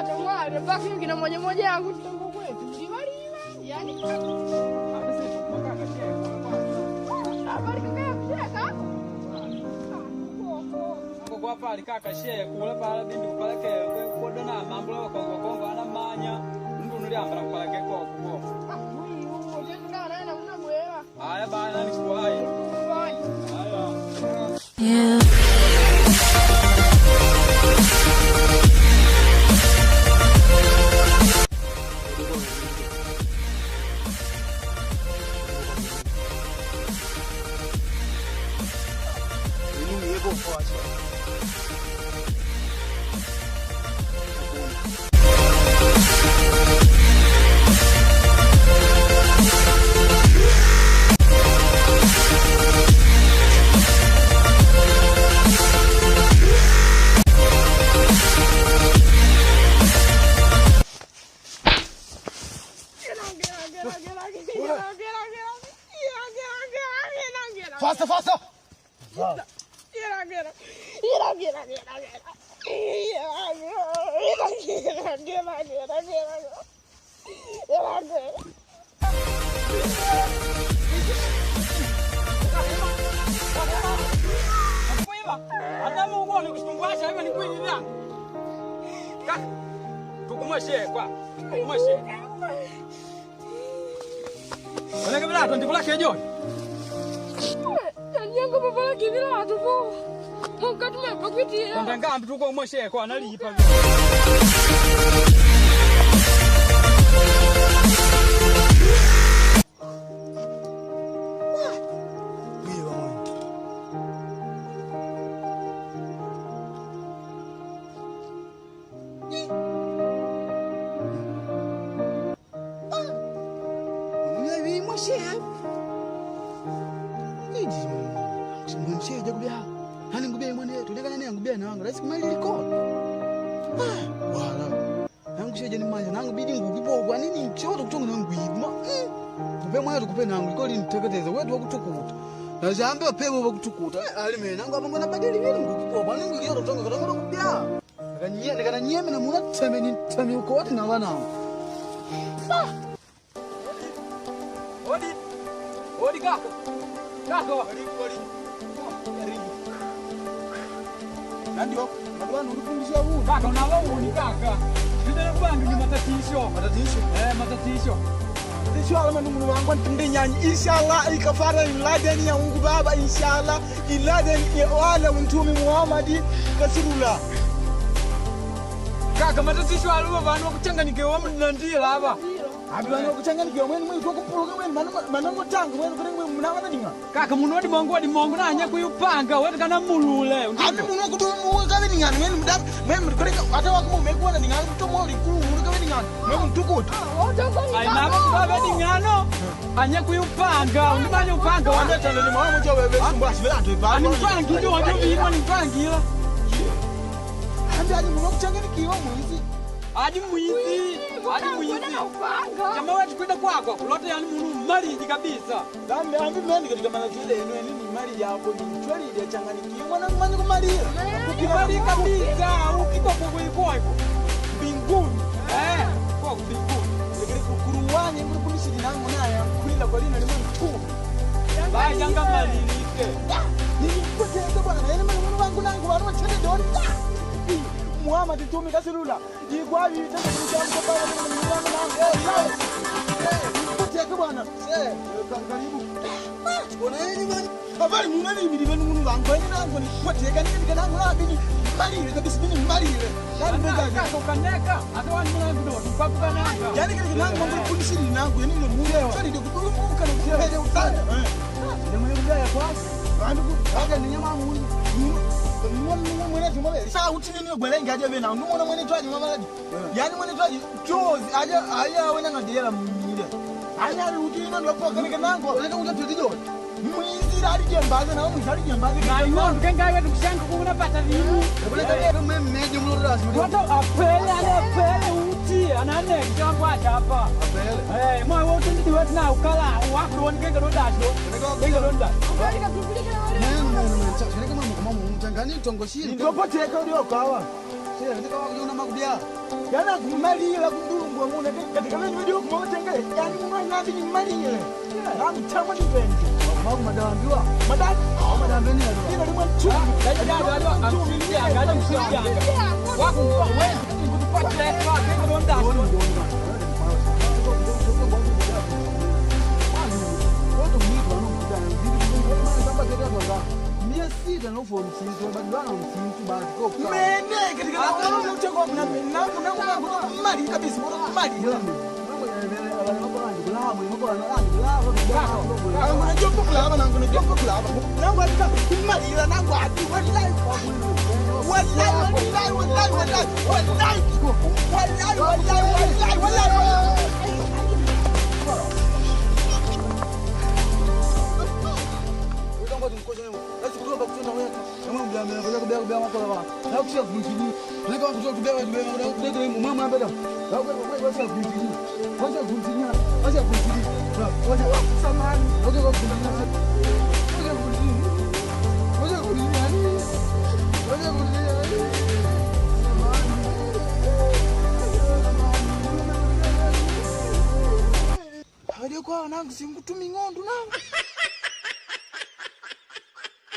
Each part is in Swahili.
atongwale mpaka kina moja yangu tutango kwetu ndibaliwa yani habari kaka kwa pale kaka shehe kula pala bindu palake kodana mambo la kongo ana manya ndu nuli ambara palake ko aya bana ni kuai aya yeah. Faster! Yangu baba laki bila atupo. Mungu tumepakutia. Ndanga mtuko mweshe kwa analipa. Mwenyeje kubia. Hani ngubia mwana tulekana naye ngubia na wangu. Lazima mali liko. Wala. Nangu sheje ni manja nangu bidi ngukipo kwa nini mchoto kutonga nangu hivyo. Kupe mwana tukupe nangu liko liniteketeza wetu wakutukuta. Na jambe pepo wakutukuta. Alime nangu apa ngona badili vile ngukipo kwa nini ngio kutonga kutonga ngubia. Kana nyeme na muna teme uko wote na wana. Odi kaka. Ndio, madwani ulifundisha huu. Kaka unalao ni kaka. Ndio kwangu ni matatizo. Matatizo. Matatizo alama ndugu wangu ntumbe nyanyi. Inshallah ikafara iladen ya Mungu Baba inshallah. Iladen ya wala mtume Muhammad kasurula. Kaka matatizo alama bana kuchanganyike wa mnandira hapa. Abana kuchanganyike mwenu kupuruka mwenu manango tangu mwenu kurengo mnawata dinga. Kaka munodi mongo na anya kuyupanga wewe kana mulule. Ati muno kutumu kabe dinga mwenu mdamu mwenu kurenga hata wako mmekuwa na dinga kutomo likuru kabe dinga mwenu mtukuta. Ai na kabe dingano anya kuyupanga unimanya upanga wanda tanda ni mwa mjo wewe sumba sivela to ba. Ani mpangi ndio wajo bimo ni mpangila. Andi muno kuchanganyike wa mwizi. Adi mwizi. Kama wewe tukwenda kwako, lote yani munu mali kabisa. Dame ambi mimi katika manazile eno ni mali yako ni chwali ile changanyikiwa mwana mmanyi kumali. Ukimali kabisa, ukiko kwa mbinguni. Kwa mbinguni. Lakini kukuruwanye muri kumishiri nangu naye kulinda kwa lina limwe mtu. Baya janga mali nike. Nini kutenda bwana na yale mwana wangu nangu wanu wachende dori. Muhammad tumi kasilula. Igwa vita kushamba kwa mwana nangu. Kuteka bwana. Karibu. Ona nini bwana? Habari munani milibe nunu wangu nangu ni kuteka nini nangu labini. Mali ile kabisa mimi mali ile. Kaka ukaneka hata wani mwana ndo tupakukananga. Yani kile nangu ngombe kunishiri nangu yani ile mulewa. Sasa ndio kukumbuka na kutekeleza utani. Ndio mwenye ya kwasi. Bandu kaga ni nyama muni. Mwana tumole. Sasa utini ni gwele ngaje bena. Ndumona mwana twaji mamaladi. Yani mwana twaji chozi aja wena ngadela mnyile. Anya utini ndo kwa kana nangu. Leka utatijo. Mwizi ali jembaza na mwizi jembaza. Na ino kenga wewe tukushanga kuna pata vimu. Kuleta kama mmeje mlorasi. Watu apele uti anane jambo hapa. Apele. Mwa wote ndio wetu na ukala wako wongenga ndo dasho. Ngenga ndo ndacho. Alika tupilike na wale. Kama mchangani tongoshini. Ndio pote yako ndio kawa. Sasa ndio kawa kuna makubia. Yana kumalira kundulungwa muna katika video kumotengele. Yani mwana ni malira. Namu chama ni benzi. Magu madambiwa. Madambeni ya. Ino ni mwanchu. Dada amsikia gaja msikia. Wako wewe kutupata kwa kidonda. Sida no for msinto badwana msinto batiko mene katika na mchoko na mali kabisa mali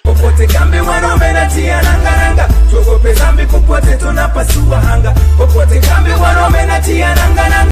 Popote kambi wanaume natia nanga tuogope zambi kupote tunapasua anga. Popote kambi wanaume natia nanga